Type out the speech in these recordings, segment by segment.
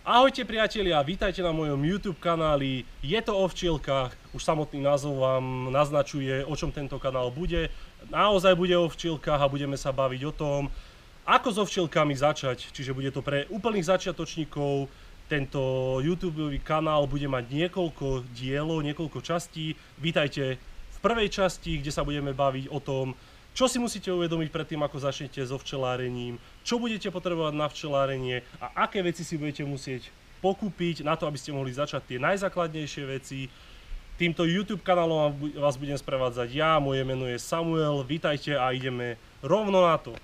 Ahojte priatelia, vítajte na mojom YouTube kanáli. Je to o včielkach, už samotný názov vám naznačuje, o čom tento kanál bude. Naozaj bude o včielkach a budeme sa baviť o tom, ako so včielkami začať. Čiže bude to pre úplných začiatočníkov. Tento YouTube kanál bude mať niekoľko dielov, niekoľko častí. Vítajte v prvej časti, kde sa budeme baviť o tom, čo si musíte uvedomiť predtým, ako začnete so včelárením, čo budete potrebovať na včelárenie a aké veci si budete musieť pokúpiť na to, aby ste mohli začať tie najzákladnejšie veci. Týmto YouTube kanálom vás budem sprevádzať ja, moje meno je Samuel, vítajte a ideme rovno na to.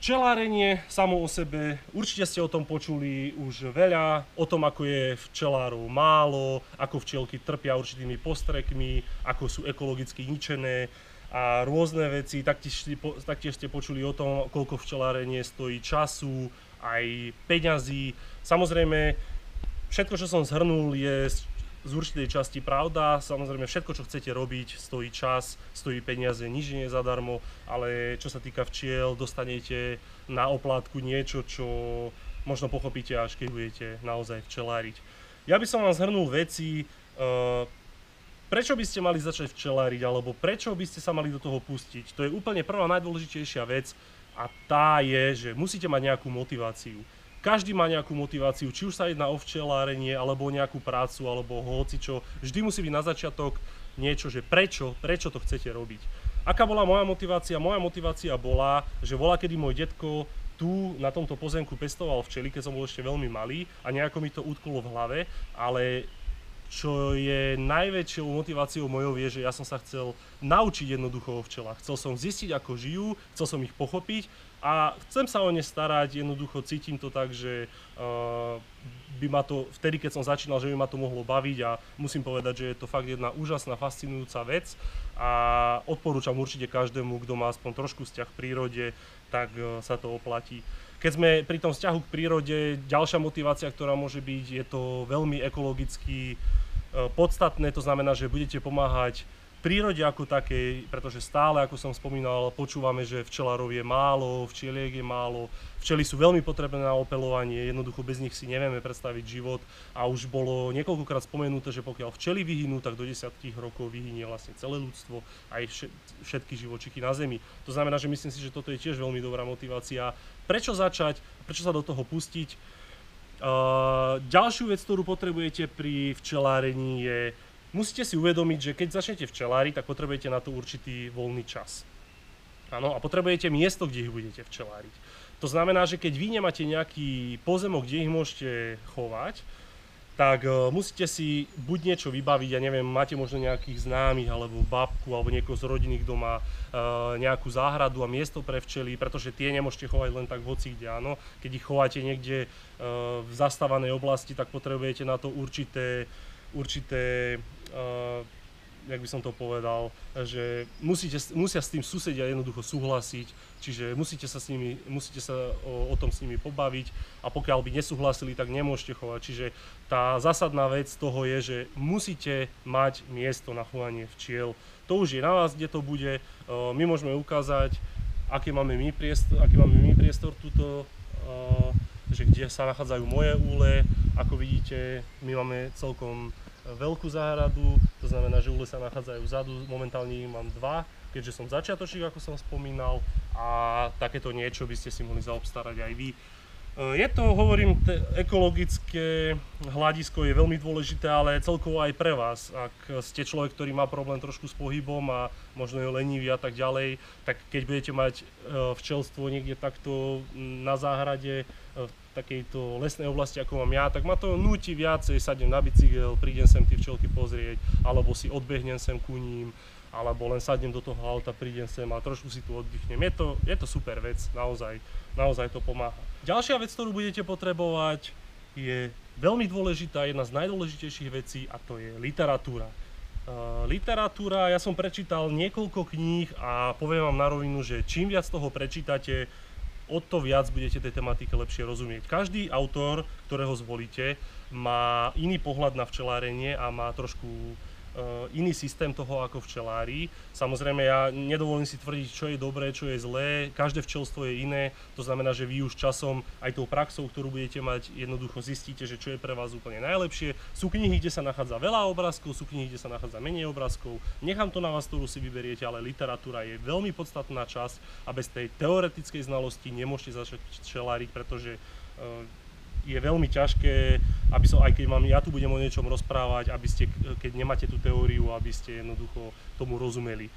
Včelárenie samo o sebe, určite ste o tom počuli už veľa, o tom, ako je včelárov málo, ako včielky trpia určitými postrekmi, ako sú ekologicky ničené a rôzne veci. Taktiež ste počuli o tom, koľko včelárenie stojí času, aj peňazí. Samozrejme, všetko, čo som zhrnul, je z určitej časti pravda. Samozrejme, všetko, čo chcete robiť, stojí čas, stojí peniaze, nič nie je zadarmo, ale čo sa týka včiel, dostanete na oplátku niečo, čo možno pochopíte, až keď budete naozaj včeláriť. Ja by som vám zhrnul veci, prečo by ste mali začať včeláriť, alebo prečo by ste sa mali do toho pustiť. To je úplne prvá najdôležitejšia vec a tá je, že musíte mať nejakú motiváciu. Každý má nejakú motiváciu, či už sa jedná o včelárenie, alebo o nejakú prácu, alebo hocičo. Vždy musí byť na začiatok niečo, že prečo to chcete robiť. Aká bola moja motivácia? Moja motivácia bola, že kedy môj detko tu na tomto pozemku pestoval včely, keď som bol ešte veľmi malý a nejako mi to utkolo v hlave, ale čo je najväčšou motiváciou mojou je, že ja som sa chcel naučiť jednoducho o včelách. Chcel som zistiť, ako žijú, chcel som ich pochopiť a chcem sa o ne starať, jednoducho cítim to tak, že by ma to, vtedy keď som začínal, že by ma to mohlo baviť a musím povedať, že je to fakt jedna úžasná, fascinujúca vec a odporúčam určite každému, kto má aspoň trošku vzťah k prírode, tak sa to oplatí. Keď sme pri tom vzťahu k prírode, ďalšia motivácia, ktorá môže byť, je to veľmi ekologicky podstatné, to znamená, že budete pomáhať prírode ako takej, pretože stále, ako som spomínal, počúvame, že včelárov je málo, včieliek je málo, včely sú veľmi potrebné na opeľovanie, jednoducho bez nich si nevieme predstaviť život a už bolo niekoľkokrát spomenuté, že pokiaľ včely vyhynú, tak do 10 rokov vyhynie vlastne celé ľudstvo, aj všetky živočichy na Zemi. To znamená, že myslím si, že toto je tiež veľmi dobrá motivácia. Prečo začať, prečo sa do toho pustiť? Ďalšiu vec, ktorú potrebujete pri včelárení je, musíte si uvedomiť, že keď začnete včeláriť, tak potrebujete na to určitý voľný čas. Áno, a potrebujete miesto, kde ich budete včeláriť. To znamená, že keď vy nemáte nejaký pozemok, kde ich môžete chovať, tak musíte si buď niečo vybaviť, ja neviem, máte možno nejakých známych, alebo babku, alebo niekoho z rodiny, kto má nejakú záhradu a miesto pre včely, pretože tie nemôžete chovať len tak hocikde, áno. Keď ich chováte niekde v zastávanej oblasti, tak potrebujete na to určité jak by som to povedal, že musia s tým susedia jednoducho súhlasiť, čiže musíte sa o tom s nimi pobaviť a pokiaľ by nesúhlasili, tak nemôžete chovať. Čiže tá zásadná vec toho je, že musíte mať miesto na chovanie včiel. To už je na vás, kde to bude. My môžeme ukázať, aký máme my priestor tuto, že kde sa nachádzajú moje úle. Ako vidíte, my máme celkom veľkú záhradu, to znamená, že úle sa nachádzajú vzadu, momentálne mám dva, keďže som začiatočník, ako som spomínal, a takéto niečo by ste si mohli zaobstarať aj vy. Je to, hovorím, ekologické hľadisko je veľmi dôležité, ale celkovo aj pre vás. Ak ste človek, ktorý má problém trošku s pohybom a možno je lenivý a tak ďalej, tak keď budete mať včelstvo niekde takto na záhrade, v takejto lesnej oblasti, ako mám ja, tak ma to núti viacej, sadnem na bicykel, prídem sem tie včelky pozrieť, alebo si odbehnem sem ku ním, alebo len sadnem do toho auta, prídem sem a trošku si tu oddychnem. Je to super vec, naozaj to pomáha. Ďalšia vec, ktorú budete potrebovať, je veľmi dôležitá, jedna z najdôležitejších vecí a to je literatúra. Literatúra, ja som prečítal niekoľko kníh a poviem vám na rovinu, že čím viac toho prečítate, o to viac budete tej tematike lepšie rozumieť. Každý autor, ktorého zvolíte, má iný pohľad na včelárenie a má trošku iný systém toho ako včelári. Samozrejme, ja nedovolím si tvrdiť, čo je dobré, čo je zlé. Každé včelstvo je iné, to znamená, že vy už časom aj tou praxou, ktorú budete mať, jednoducho zistíte, že čo je pre vás úplne najlepšie. Sú knihy, kde sa nachádza veľa obrázkov, sú knihy, kde sa nachádza menej obrázkov. Nechám to na vás, ktorú si vyberiete, ale literatúra je veľmi podstatná časť a bez tej teoretickej znalosti nemôžete začať včeláriť, pretože je veľmi ťažké, aby som, aj keď ja tu budem o niečom rozprávať, aby ste, keď nemáte tú teóriu, aby ste jednoducho tomu rozumeli.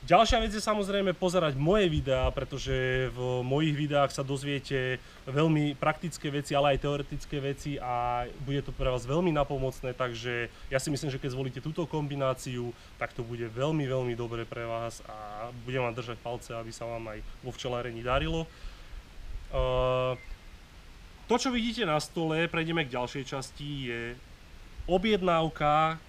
Ďalšia vec je samozrejme pozerať moje videá, pretože v mojich videách sa dozviete veľmi praktické veci, ale aj teoretické veci a bude to pre vás veľmi napomocné, takže ja si myslím, že keď zvolíte túto kombináciu, tak to bude veľmi, veľmi dobre pre vás a budem vám držať palce, aby sa vám aj vo včelárení darilo. To, čo vidíte na stole, prejdeme k ďalšej časti, je objednávka,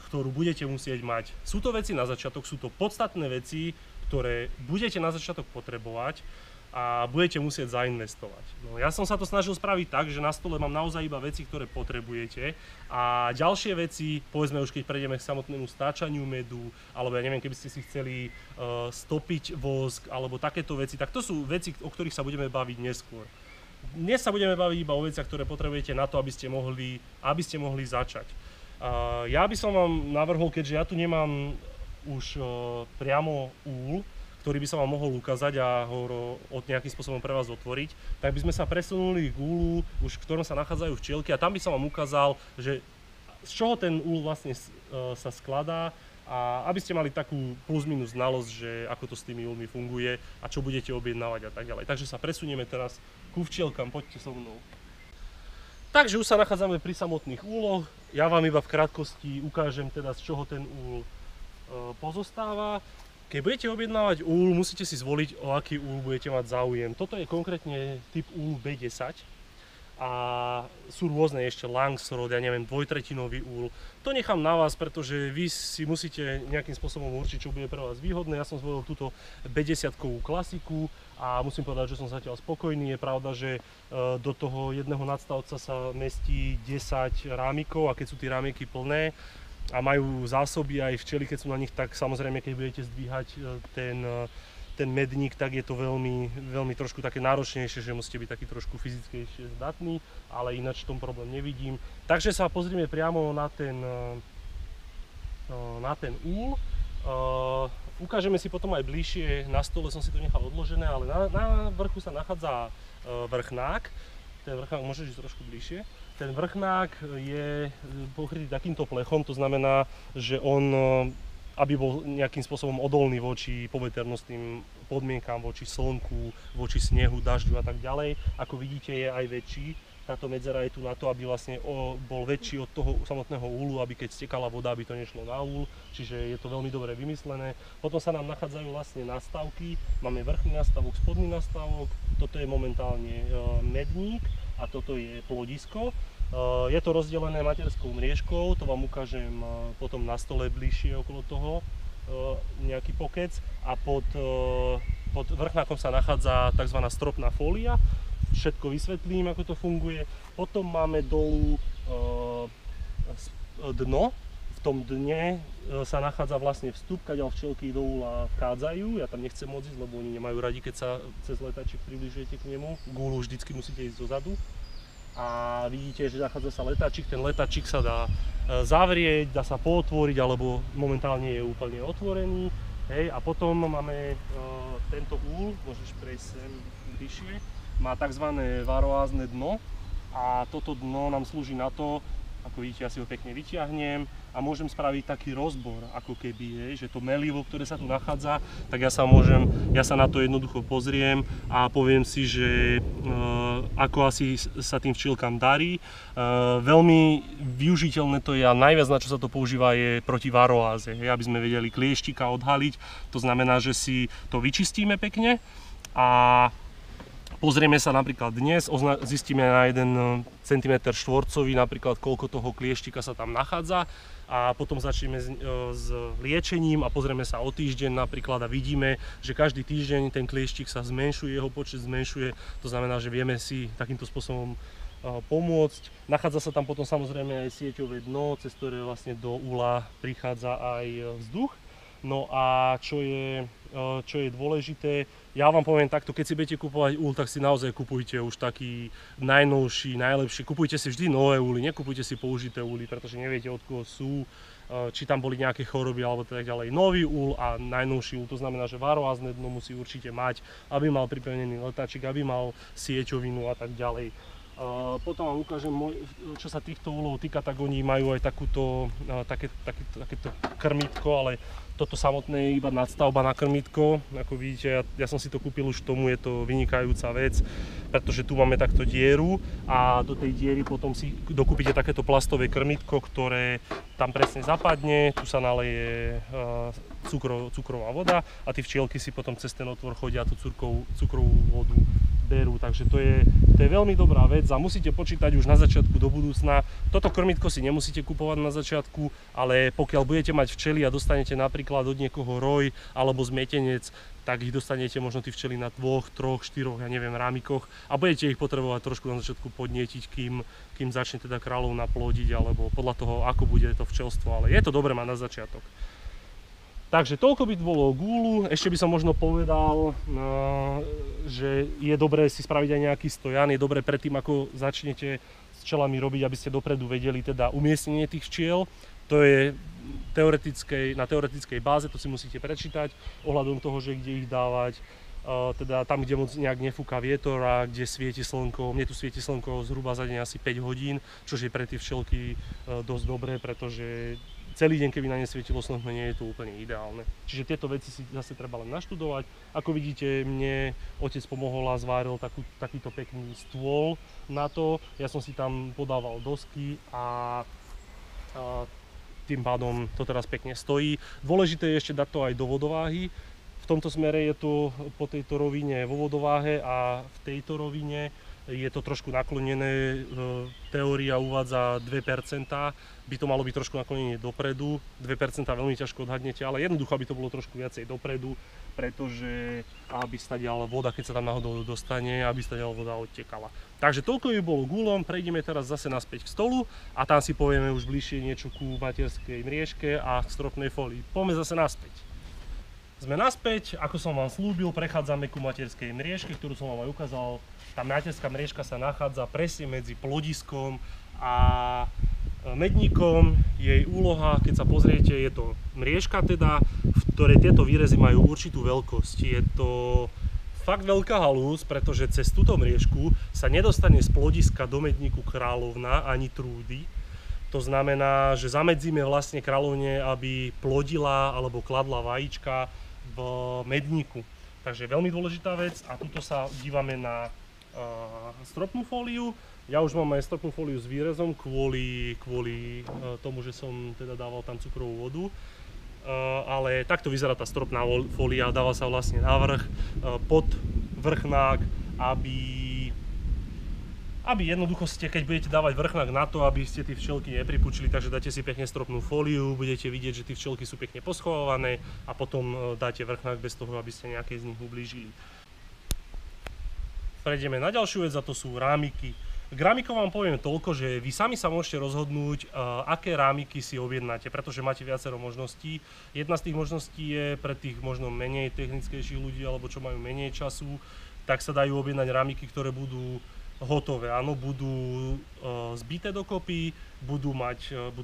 ktorú budete musieť mať. Sú to veci na začiatok, sú to podstatné veci, ktoré budete na začiatok potrebovať a budete musieť zainvestovať. No, ja som sa to snažil spraviť tak, že na stole mám naozaj iba veci, ktoré potrebujete a ďalšie veci, povedzme už keď prejdeme k samotnému stáčaniu medu, alebo ja neviem, keby ste si chceli stopiť vosk, alebo takéto veci, tak to sú veci, o ktorých sa budeme baviť neskôr. Dnes sa budeme baviť iba o veciach, ktoré potrebujete na to, aby ste mohli začať. Ja by som vám navrhol, keďže ja tu nemám už priamo úl, ktorý by som vám mohol ukázať a ho nejakým spôsobom pre vás otvoriť, tak by sme sa presunuli k úlu, už v ktorom sa nachádzajú včielky a tam by som vám ukázal, že z čoho ten úl vlastne sa skladá a aby ste mali takú plus minus znalosť, že ako to s tými úlmi funguje a čo budete objednávať a tak ďalej. Takže sa presunieme teraz ku včielkam, poďte so mnou. Takže už sa nachádzame pri samotných úloch. Ja vám iba v krátkosti ukážem teda, z čoho ten úl pozostáva. Keď budete objednávať úl, musíte si zvoliť, o aký úl budete mať záujem. Toto je konkrétne typ úl B10 a sú rôzne ešte Langsrod, ja neviem, dvojtretinový úl. To nechám na vás, pretože vy si musíte nejakým spôsobom určiť, čo bude pre vás výhodné. Ja som zvolil túto B10-kovú klasiku a musím povedať, že som zatiaľ spokojný. Je pravda, že do toho jedného nadstavca sa mestí 10 rámikov a keď sú tie rámiky plné a majú zásoby aj včely, keď sú na nich, tak samozrejme, keď budete zdvíhať ten medník, tak je to veľmi, veľmi trošku také náročnejšie, že musíte byť taký trošku fyzickejšie zdatný, ale ináč v tom problém nevidím. Takže sa pozrieme priamo na ten úl. Ukážeme si potom aj bližšie, na stole som si to nechal odložené, ale na vrchu sa nachádza vrchnák. Ten vrchnák môžeš ísť trošku bližšie. Ten vrchnák je pokrytý takýmto plechom, to znamená, že on, aby bol nejakým spôsobom odolný voči poveternostným podmienkám, voči slnku, voči snehu, dažďu a tak ďalej. Ako vidíte, je aj väčší. Táto medzera je tu na to, aby vlastne bol väčší od toho samotného úlu, aby keď stekala voda, aby to nešlo na úl. Čiže je to veľmi dobre vymyslené. Potom sa nám nachádzajú vlastne nastavky. Máme vrchný nastavok, spodný nastavok. Toto je momentálne medník a toto je plodisko. Je to rozdelené materskou mriežkou, to vám ukážem potom na stole bližšie okolo toho, nejaký pokec. A pod vrchnákom sa nachádza tzv. Stropná fólia. Všetko vysvetlím, ako to funguje. Potom máme dolu dno. V tom dne sa nachádza vlastne vstup, kadiaľ včielky do úla vchádzajú. Ja tam nechcem moc ísť, lebo oni nemajú radi, keď sa cez letáčik približujete k nemu. K úlu vždycky musíte ísť dozadu. A vidíte, že nachádza sa letáčik. Ten letáčik sa dá zavrieť, dá sa pootvoriť, alebo momentálne je úplne otvorený. Hej, a potom máme tento úl, môžeš prejsť sem bližšie. Má tzv. Varoázne dno a toto dno nám slúži na to, ako vidíte, ja si ho pekne vyťahnem a môžem spraviť taký rozbor, ako keby, že to melivo, ktoré sa tu nachádza, tak ja sa na to jednoducho pozriem a poviem si, že ako asi sa tým včielkam darí. Veľmi využiteľné to je a najviac na čo sa to používa je proti varoáze, aby sme vedeli klieštika odhaliť. To znamená, že si to vyčistíme pekne a pozrieme sa napríklad dnes, zistíme na 1 cm štvorcový napríklad koľko toho klieštika sa tam nachádza a potom začneme s liečením a pozrieme sa o týždeň napríklad a vidíme, že každý týždeň ten klieštik sa zmenšuje, jeho počet zmenšuje, to znamená, že vieme si takýmto spôsobom pomôcť. Nachádza sa tam potom samozrejme aj sieťové dno, cez ktoré vlastne do úla prichádza aj vzduch. No a čo je dôležité, ja vám poviem takto, keď si budete kupovať úl, tak si naozaj kupujte už taký najnovší, najlepší. Kupujte si vždy nové úly, nekupujte si použité úly, pretože neviete, od koho sú, či tam boli nejaké choroby alebo tak ďalej. Nový úl a najnovší úl, to znamená, že varoázne dno musí určite mať, aby mal pripevnený letáčik, aby mal sieťovinu a tak ďalej. Potom vám ukážem, čo sa týchto úlov týka, tak oni majú aj takéto krmítko, ale toto samotné je iba nadstavba na krmítko. Ako vidíte, ja som si to kúpil už tomu, je to vynikajúca vec, pretože tu máme takto dieru a do tej diery potom si dokúpite takéto plastové krmítko, ktoré tam presne zapadne, tu sa naleje cukrová voda a tie včielky si potom cez ten otvor chodia tú cukrovú vodu berú, takže to je veľmi dobrá vec a musíte počítať už na začiatku do budúcna. Toto krmítko si nemusíte kupovať na začiatku, ale pokiaľ budete mať včely a dostanete napríklad od niekoho roj alebo zmietenec, tak ich dostanete možno tí včely na 2, 3, 4, ja neviem, rámikoch a budete ich potrebovať trošku na začiatku podnietiť, kým začne teda kráľovna plodiť, alebo podľa toho, ako bude to včelstvo, ale je to dobré mať na začiatok. Takže toľko by bolo k úlu. Ešte by som možno povedal, že je dobré si spraviť aj nejaký stojan. Je dobré predtým, ako začnete s včelami robiť, aby ste dopredu vedeli teda umiestnenie tých včiel. To je na teoretickej báze, to si musíte prečítať ohľadom toho, že kde ich dávať. Teda tam, kde moc nejak nefúka vietor a kde svieti slnko. Mne tu svieti slnko zhruba za deň asi 5 hodín, čo je pre tie včelky dosť dobré, pretože celý deň, keby na ne svietilo slnko, nie je to úplne ideálne. Čiže tieto veci si zase treba len naštudovať. Ako vidíte, mne otec pomohol a zváril takýto pekný stôl na to. Ja som si tam podával dosky a tým pádom to teraz pekne stojí. Dôležité je ešte dať to aj do vodováhy. V tomto smere je to po tejto rovine vo vodováhe a v tejto rovine je to trošku naklonené, teória uvádza 2%, by to malo byť trošku naklonené dopredu, 2% veľmi ťažko odhadnete, ale jednoducho by to bolo trošku viacej dopredu, pretože aby stadiaľ voda, keď sa tam náhodou dostane, aby stadiaľ voda odtekala. Takže toľko by bolo gúlom, prejdeme teraz zase naspäť k stolu a tam si povieme už bližšie niečo ku materskej mriežke a k stropnej fólii. Poďme zase naspäť. Sme naspäť, ako som vám slúbil, prechádzame ku materskej mriežke, ktorú som vám aj ukázal. Tá materská mriežka sa nachádza presne medzi plodiskom a medníkom. Jej úloha, keď sa pozriete, je to mriežka teda, v ktorej tieto výrezy majú určitú veľkosť. Je to fakt veľká halúz, pretože cez túto mriežku sa nedostane z plodiska do medníku kráľovna ani trúdy. To znamená, že zamedzíme vlastne kráľovne, aby plodila alebo kladla vajíčka v medníku. Takže veľmi dôležitá vec a tuto sa dívame na stropnú fóliu. Ja už mám aj stropnú fóliu s výrezom kvôli tomu, že som teda dával tam cukrovú vodu. Ale takto vyzerá tá stropná fólia, dáva sa vlastne na vrch, pod vrchnák, aby jednoducho ste, keď budete dávať vrchnák na to, aby ste tie včelky nepripúčili, takže dáte si pekne stropnú fóliu, budete vidieť, že tie včelky sú pekne poschovávané a potom dáte vrchnák bez toho, aby ste nejaké z nich ublížili. Prejdeme na ďalšiu vec a to sú rámiky. K rámikom vám poviem toľko, že vy sami sa môžete rozhodnúť, aké rámiky si objednáte, pretože máte viacero možností. Jedna z tých možností je pre tých možno menej technickejších ľudí alebo čo majú menej času, tak sa dajú objednať rámiky, ktoré budú hotové, áno, budú zbité dokopy, budú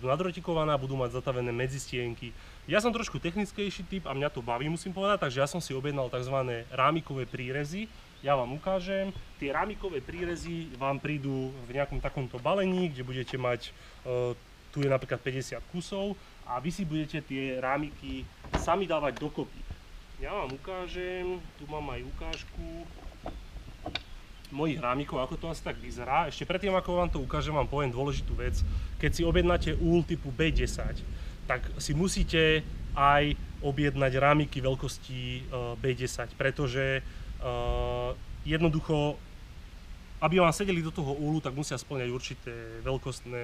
nadrotikované a budú mať zatavené medzistienky. Ja som trošku technickejší typ a mňa to baví, musím povedať, takže ja som si objednal tzv. Rámikové prírezy. Ja vám ukážem, tie rámikové prírezy vám prídu v nejakom takomto balení, kde budete mať, tu je napríklad 50 kusov a vy si budete tie rámiky sami dávať dokopy. Ja vám ukážem, tu mám aj ukážku mojich rámikov, ako to asi tak vyzerá. Ešte predtým, ako vám to ukážem, vám poviem dôležitú vec. Keď si objednáte úl typu B10, tak si musíte aj objednať rámiky veľkosti B10, pretože jednoducho, aby vám sedeli do toho úlu, tak musia spĺňať určité veľkostné,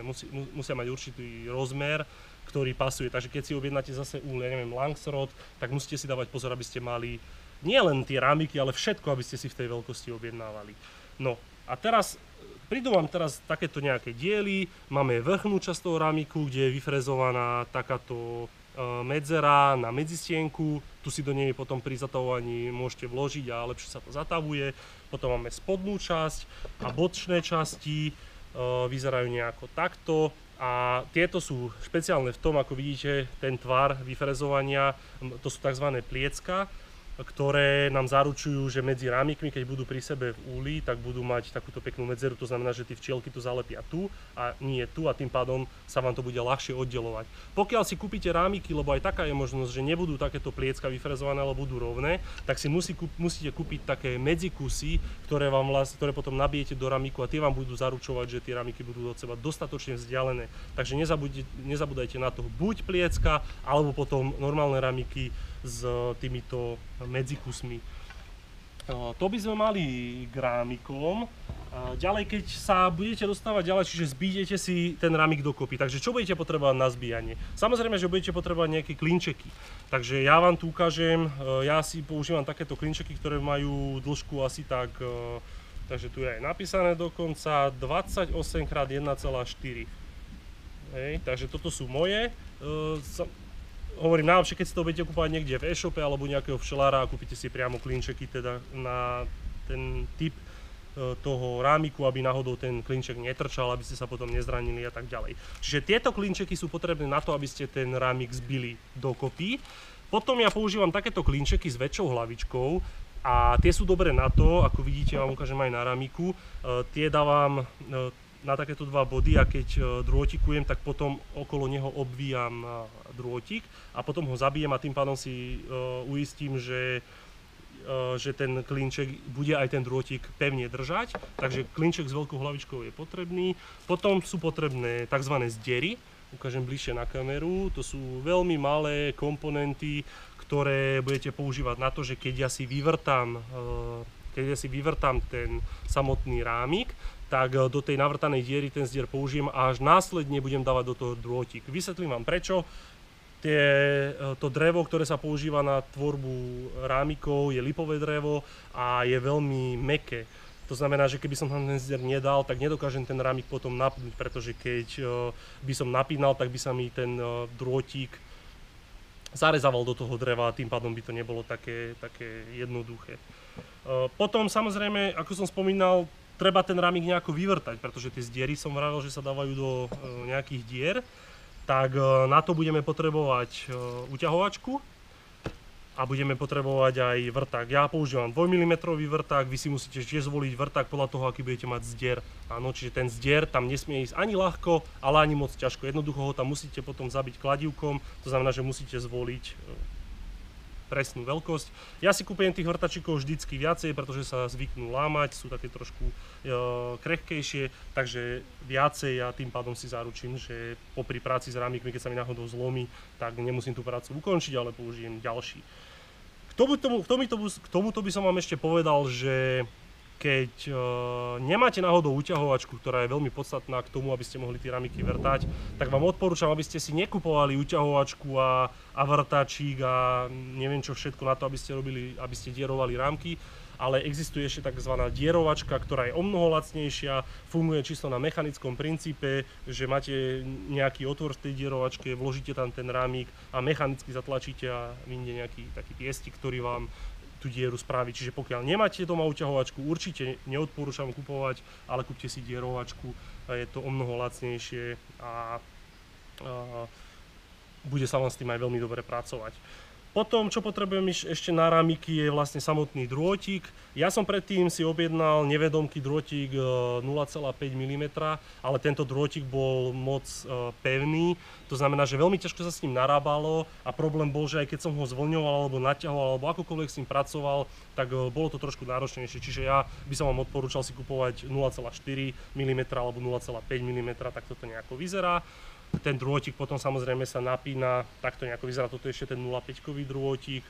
musia mať určitý rozmer, ktorý pasuje. Takže keď si objednáte zase úl, ja neviem, Langsrod, tak musíte si dávať pozor, aby ste mali nie len tie rámiky, ale všetko, aby ste si v tej veľkosti objednávali. No A teraz prídu vám teraz takéto nejaké diely, máme vrchnú časť toho ramiku, kde je vyfrezovaná takáto medzera na medzistienku, tu si do nej potom pri zatavovaní môžete vložiť a lepšie sa to zatavuje. Potom máme spodnú časť a bočné časti, vyzerajú nejako takto. A tieto sú špeciálne v tom, ako vidíte, ten tvar vyfrezovania, to sú tzv. Pliecka, ktoré nám zaručujú, že medzi rámikmi, keď budú pri sebe v úli, tak budú mať takúto peknú medzeru, to znamená, že tie včielky to zalepia tu a nie tu a tým pádom sa vám to bude ľahšie oddelovať. Pokiaľ si kúpite rámiky, lebo aj taká je možnosť, že nebudú takéto pliecka vyfrezované, ale budú rovné, tak si musíte kúpiť také medzikusy, ktoré potom nabijete do rámiku a tie vám budú zaručovať, že tie rámiky budú od seba dostatočne vzdialené. Takže nezabúdajte na to buď pliecka, alebo potom normálne rámiky s týmito medzikusmi. To by sme mali k rámikom. Ďalej, keď sa budete dostávať ďalej, čiže zbídete si ten rámik dokopy. Takže čo budete potrebovať na zbíjanie? Samozrejme, že budete potrebovať nejaké klinčeky. Takže ja vám tu ukážem, ja si používam takéto klinčeky, ktoré majú dĺžku asi tak, takže tu je aj napísané dokonca 28x1,4. Takže toto sú moje. Hovorím, najlepšie, keď si to budete kúpať niekde v e-shope alebo nejakého včelára a kúpite si priamo klinčeky teda na ten typ toho rámiku, aby náhodou ten klinček netrčal, aby ste sa potom nezranili a tak ďalej. Čiže tieto klinčeky sú potrebné na to, aby ste ten rámik zbili dokopy. Potom ja používam takéto klinčeky s väčšou hlavičkou a tie sú dobré na to, ako vidíte, vám ukážem aj na rámiku, tie dávam na takéto dva body a keď drôtikujem, tak potom okolo neho obvíjam drôtik a potom ho zabijem a tým pádom si uistím, že ten klinček bude aj ten drôtik pevne držať. Takže klinček s veľkou hlavičkou je potrebný. Potom sú potrebné tzv. Zdery. Ukážem bližšie na kameru. To sú veľmi malé komponenty, ktoré budete používať na to, že keď ja si vyvrtám ten samotný rámik, tak do tej navrtanej diery ten zdier použijem a až následne budem dávať do toho drôtik. Vysvetlím vám prečo. To drevo, ktoré sa používa na tvorbu rámikov, je lipové drevo a je veľmi mäkké. To znamená, že keby som tam ten zdier nedal, tak nedokážem ten rámik potom napnúť, pretože keď by som napínal, tak by sa mi ten drôtik zarezával do toho dreva a tým pádom by to nebolo také jednoduché. Potom samozrejme, ako som spomínal, treba ten rámik nejako vyvrtať, pretože tie zdiery som vravel, že sa dávajú do nejakých dier, tak na to budeme potrebovať uťahovačku a budeme potrebovať aj vrták. Ja používam 2 mm vrták, vy si musíte tiež zvoliť vrták podľa toho, aký budete mať zdier. Áno, čiže ten zdier tam nesmie ísť ani ľahko, ale ani moc ťažko. Jednoducho ho tam musíte potom zabiť kladívkom, to znamená, že musíte zvoliť presnú veľkosť. Ja si kúpujem tých vrtačíkov vždycky viacej, pretože sa zvyknú lámať, sú také trošku krehkejšie, takže viacej a tým pádom si zaručím, že popri práci s rámikmi, keď sa mi náhodou zlomí, tak nemusím tú prácu ukončiť, ale použijem ďalší. K tomuto by som vám ešte povedal, že keď nemáte náhodou uťahovačku, ktorá je veľmi podstatná k tomu, aby ste mohli tie rámiky vrtať, tak vám odporúčam, aby ste si nekupovali uťahovačku a vrtačík a neviem čo všetko na to, aby ste dierovali rámky, ale existuje ešte tzv. Dierovačka, ktorá je omnoho lacnejšia, funguje čisto na mechanickom princípe, že máte nejaký otvor v tej dierovačke, vložíte tam ten rámik a mechanicky zatlačíte a vyjde nejaký taký piestik, ktorý vám tú dieru spraviť. Čiže pokiaľ nemáte doma uťahovačku, určite neodporúčam kupovať, ale kúpte si dierovačku, je to omnoho lacnejšie a bude sa vám s tým aj veľmi dobre pracovať. Potom, čo potrebujem ešte na rámiky, je vlastne samotný drôtik. Ja som predtým si objednal nevedomký drôtik 0,5 mm, ale tento drôtik bol moc pevný. To znamená, že veľmi ťažko sa s ním narábalo a problém bol, že aj keď som ho zvlňoval alebo naťahoval alebo akokoľvek s ním pracoval, tak bolo to trošku náročnejšie. Čiže ja by som vám odporúčal si kupovať 0,4 mm alebo 0,5 mm, tak toto nejako vyzerá. Ten drôtik potom samozrejme sa napína, takto nejako vyzerá, toto je ešte ten 0,5-kový drôtik,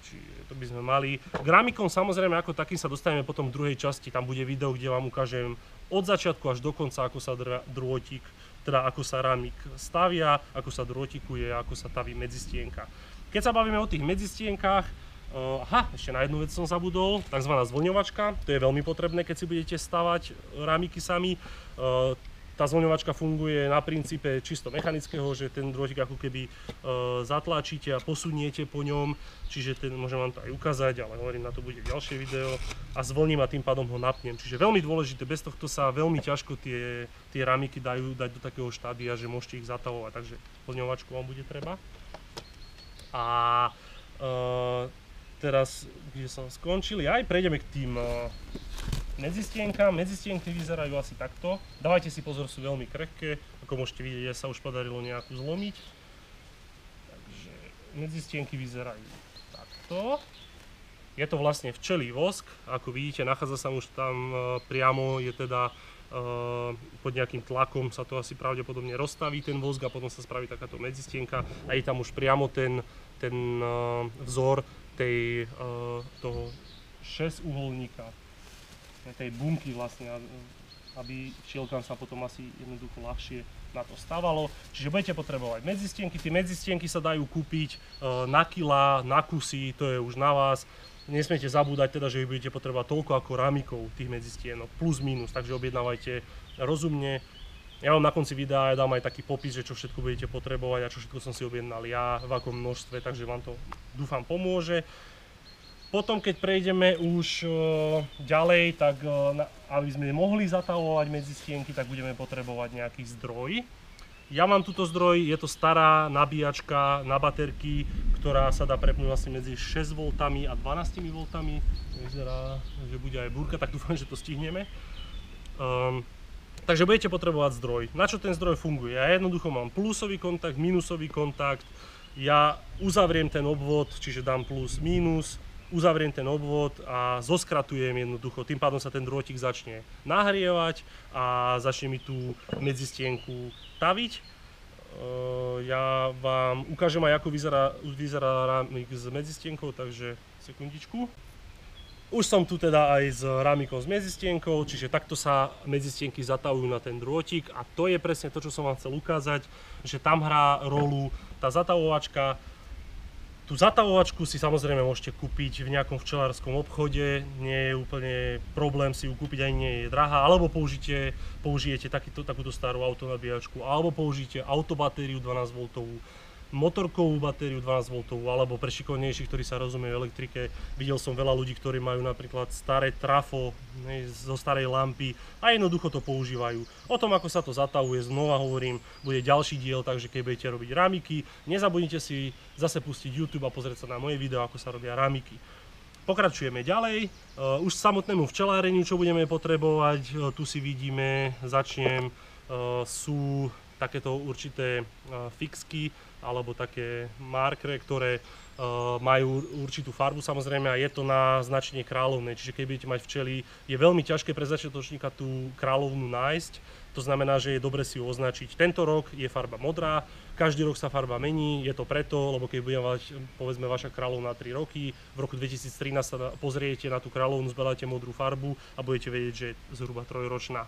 čiže to by sme mali. K rámikom samozrejme ako takým sa dostaneme potom v druhej časti, tam bude video, kde vám ukážem od začiatku až do konca, ako sa drôtik, teda ako sa rámik stavia, ako sa drôtikuje, ako sa taví medzistienka. Keď sa bavíme o tých medzistienkách, Aha, ešte na jednu vec som zabudol, takzvaná zvlňovačka. To je veľmi potrebné, keď si budete stavať rámiky sami. Tá zvlňovačka funguje na princípe čisto mechanického, že ten drôtik ako keby zatlačíte a posuniete po ňom, čiže môžem vám to aj ukázať, ale hovorím, na to bude ďalšie video, a zvlním a tým pádom ho napnem. Čiže veľmi dôležité, bez tohto sa veľmi ťažko tie rámiky dajú dať do takého štádia, že môžete ich zatavovať, takže zvlňovačku vám bude treba. A teraz, kde som skončil, prejdeme k tým medzistienkám. Medzistienky vyzerajú asi takto. Dávajte si pozor, sú veľmi krehké. Ako môžete vidieť, sa už podarilo nejakú zlomiť. Takže medzistienky vyzerajú takto. Je to vlastne včelí vosk. Ako vidíte, nachádza sa už tam priamo, je teda pod nejakým tlakom sa to asi pravdepodobne rozstaví ten vosk a potom sa spraví takáto medzistienka a je tam už priamo ten vzor toho 6-uholníka, tej bunky vlastne, aby včielkám sa potom asi jednoducho ľahšie na to stávalo. Čiže budete potrebovať medzistienky. Tie medzistienky sa dajú kúpiť na kilá, na kusy, to je už na vás. Nesmiete zabúdať teda, že vy budete potrebovať toľko ako rámikov tých medzistienok, plus minus, takže objednávajte rozumne. Ja vám na konci videa dám aj taký popis, že čo všetko budete potrebovať a čo všetko som si objednal ja, v akom množstve, takže vám to dúfam pomôže. Potom, keď prejdeme už ďalej, tak aby sme mohli zatavovať medzistienky, tak budeme potrebovať nejaký zdroj. Ja mám túto zdroj, je to stará nabíjačka na baterky, ktorá sa dá prepnúť asi medzi 6 V a 12 V. Vyzerá, že bude aj búrka, tak dúfam, že to stihneme. Takže budete potrebovať zdroj. Na čo ten zdroj funguje? Ja jednoducho mám plusový kontakt, minusový kontakt. Ja uzavriem ten obvod, čiže dám plus, minus. Uzavriem ten obvod a zoskratujem jednoducho, tým pádom sa ten drôtik začne nahrievať a začne mi tú medzistienku taviť. Ja vám ukážem aj, ako vyzerá rámik s medzistienkou, takže sekundičku. Už som tu teda aj s rámikom s medzistienkou, čiže takto sa medzistienky zatavujú na ten drôtik a to je presne to, čo som vám chcel ukázať, že tam hrá rolu tá zatavovačka. Tú zatavovačku si samozrejme môžete kúpiť v nejakom včelárskom obchode, nie je úplne problém si ju kúpiť, ani nie je drahá, alebo použijete takúto starú autonabíjačku, alebo použijete autobatériu 12V, motorkovú batériu 12V, alebo pre šikovnejších, ktorí sa rozumejú elektrike. Videl som veľa ľudí, ktorí majú napríklad staré trafo zo starej lampy a jednoducho to používajú. O tom, ako sa to zatavuje, znova hovorím, bude ďalší diel, takže keď budete robiť rámiky, nezabudnite si zase pustiť YouTube a pozrieť sa na moje video, ako sa robia rámiky. Pokračujeme ďalej, už samotnému včeláreniu, čo budeme potrebovať, tu si vidíme, začnem, sú takéto určité fixky alebo také markere, ktoré majú určitú farbu samozrejme a je to na značenie kráľovnej, čiže keď budete mať včely, je veľmi ťažké pre začiatočníka tú kráľovnú nájsť, to znamená, že je dobre si ju označiť. Tento rok je farba modrá, každý rok sa farba mení, je to preto, lebo keď bude mať povedzme vaša kráľovná 3 roky, v roku 2013 sa pozriete na tú kráľovnú, zberáte modrú farbu a budete vedieť, že je zhruba 3-ročná.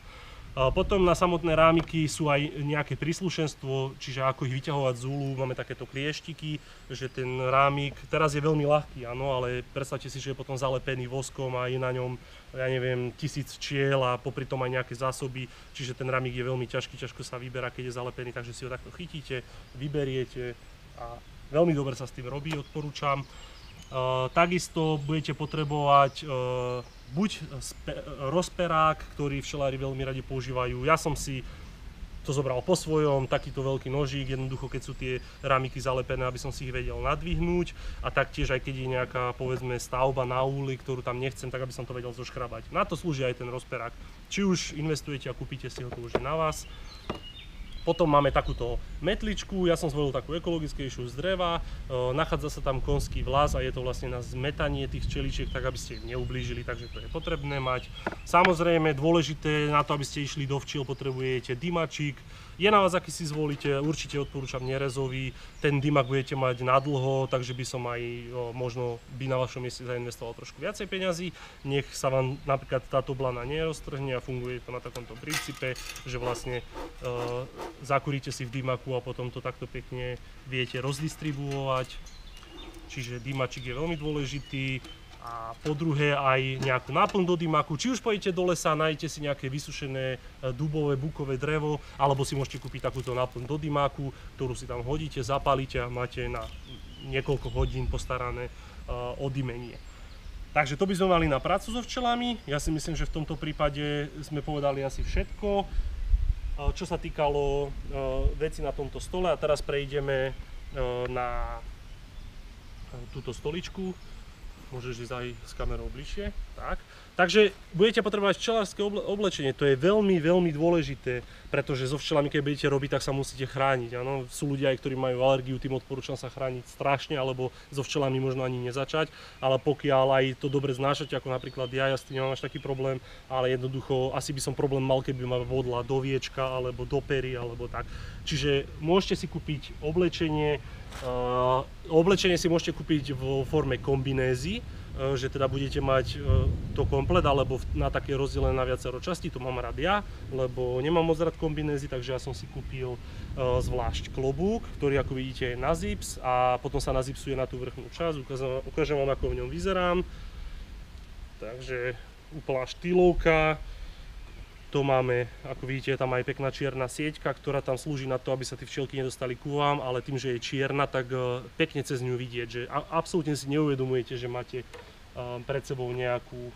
Potom na samotné rámiky sú aj nejaké príslušenstvo, čiže ako ich vyťahovať z úlu, máme takéto klieštiky, že ten rámik teraz je veľmi ľahký, áno, ale predstavte si, že je potom zalepený voskom a je na ňom, ja neviem, 1000 včiel a popri tom aj nejaké zásoby, čiže ten rámik je veľmi ťažký, ťažko sa vyberá, keď je zalepený, takže si ho takto chytíte, vyberiete a veľmi dobre sa s tým robí, odporúčam. Takisto budete potrebovať buď rozperák, ktorý včelári veľmi radi používajú. Ja som si to zobral po svojom, takýto veľký nožík, jednoducho keď sú tie rámiky zalepené, aby som si ich vedel nadvihnúť a taktiež aj keď je nejaká povedzme stavba na úli, ktorú tam nechcem, tak aby som to vedel zoškrabať. Na to slúži aj ten rozperák. Či už investujete a kúpite si ho, to už je na vás. Potom máme takúto metličku, ja som zvolil takú ekologickejšiu z dreva, nachádza sa tam konský vlas a je to vlastne na zmetanie tých včeličiek, tak aby ste im neublížili, takže to je potrebné mať. Samozrejme dôležité, na to aby ste išli do včiel, potrebujete dymačík. Je na vás, aký si zvolíte, určite odporúčam nerezový, ten dymak budete mať nadlho, takže by som aj možno by na vašom mieste zainvestoval trošku viacej peňazí. Nech sa vám napríklad táto blana neroztrhne a funguje to na takomto princípe, že vlastne zakuríte si v dymaku a potom to takto pekne viete rozdistribuovať. čiže dymačik je veľmi dôležitý. A po druhé aj nejakú náplň do dymaku. Či už pôjdete do lesa, nájdete si nejaké vysušené dubové, bukové drevo, alebo si môžete kúpiť takúto náplň do dymaku, ktorú si tam hodíte, zapálite a máte na niekoľko hodín postarané odymenie. Takže to by sme mali na prácu so včelami. Ja si myslím, že v tomto prípade sme povedali asi všetko, čo sa týkalo veci na tomto stole. A teraz prejdeme na túto stoličku. Môžeš ísť aj s kamerou bližšie. Tak. Takže budete potrebovať včelárske oblečenie. To je veľmi, veľmi dôležité, pretože so včelami, keď budete robiť, tak sa musíte chrániť. Ano? Sú ľudia, ktorí majú alergiu, tým odporúčam sa chrániť strašne, alebo so včelami možno ani nezačať. Ale pokiaľ aj to dobre znášate, ako napríklad ja s tým nemám až taký problém, ale jednoducho asi by som problém mal, keby ma vodla do viečka, alebo do pery, alebo tak. Čiže môžete si kúpiť oblečenie. Oblečenie si môžete kúpiť vo forme kombinézy, že teda budete mať to komplet, alebo na také rozdelené na viacero časti. To mám rád ja, lebo nemám moc rád kombinézy, takže ja som si kúpil zvlášť klobúk, ktorý ako vidíte je na zips a potom sa nazipsuje na tú vrchnú časť. Ukážem vám, ako v ňom vyzerám. Takže úplná štýlovka. To máme, ako vidíte, je tam aj pekná čierna sieťka, ktorá tam slúži na to, aby sa tie včielky nedostali ku vám, ale tým, že je čierna, tak pekne cez ňu vidieť, že absolútne si neuvedomujete, že máte pred sebou nejakú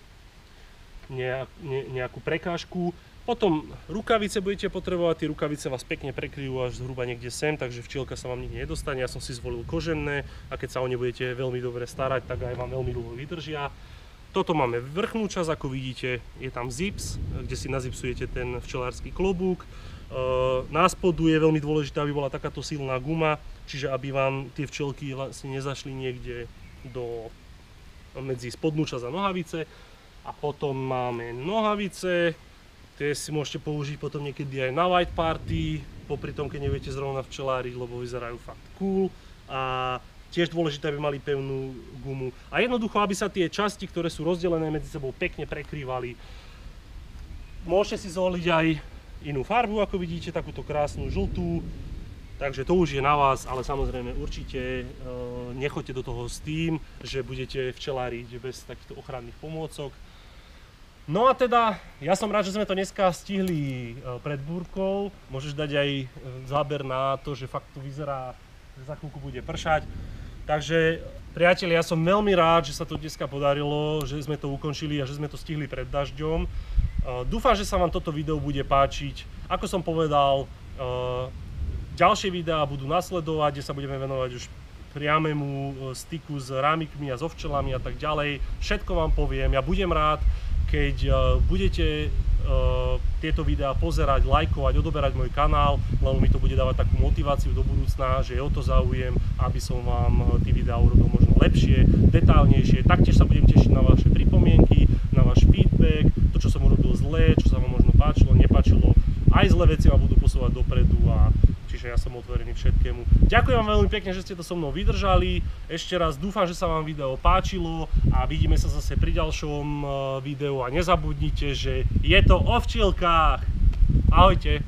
prekážku. Potom rukavice budete potrebovať, tie rukavice vás pekne prekryjú až zhruba niekde sem, takže včielka sa vám nikde nedostane. Ja som si zvolil kožené a keď sa o ne budete veľmi dobre starať, tak aj vám veľmi dlho vydržia. Toto máme vrchnú časť, ako vidíte, je tam zips, kde si nazipsujete ten včelársky klobúk. Na spodu je veľmi dôležité, aby bola takáto silná guma, čiže aby vám tie včelky vlastne nezašli niekde medzi spodnú časť a nohavice. A potom máme nohavice, tie si môžete použiť potom niekedy aj na white party, popri tom, keď nebudete zrovna včeláriť, lebo vyzerajú fakt cool. A tiež dôležité, aby mali pevnú gumu. A jednoducho, aby sa tie časti, ktoré sú rozdelené medzi sebou, pekne prekrývali. Môžete si zvoliť aj inú farbu, ako vidíte, takúto krásnu žltú. Takže to už je na vás, ale samozrejme určite nechoďte do toho s tým, že budete včeláriť bez takýchto ochranných pomôcok. No a teda, ja som rád, že sme to dneska stihli pred búrkou. Môžeš dať aj záber na to, že fakt to vyzerá, že za chvíľku bude pršať. Takže priatelia, ja som veľmi rád, že sa to dneska podarilo, že sme to ukončili a že sme to stihli pred dažďom. Dúfam, že sa vám toto video bude páčiť. Ako som povedal, ďalšie videá budú nasledovať, kde sa budeme venovať už priamému styku s rámikmi a so včelami a tak ďalej. Všetko vám poviem, ja budem rád, keď budete tieto videá pozerať, lajkovať, odoberať môj kanál, lebo mi to bude dávať takú motiváciu do budúcna, že je o to záujem, aby som vám tie videá urobil možno lepšie, detailnejšie. Taktiež sa budem tešiť na vaše pripomienky, na váš feedback, to, čo som urobil zle, čo sa vám možno páčilo, nepáčilo. Aj zlé veci ma budú posúvať dopredu a čiže ja som otvorený všetkému. Ďakujem vám veľmi pekne, že ste to so mnou vydržali. Ešte raz dúfam, že sa vám video páčilo a vidíme sa zase pri ďalšom videu a nezabudnite, že je to o včielkách. Ahojte.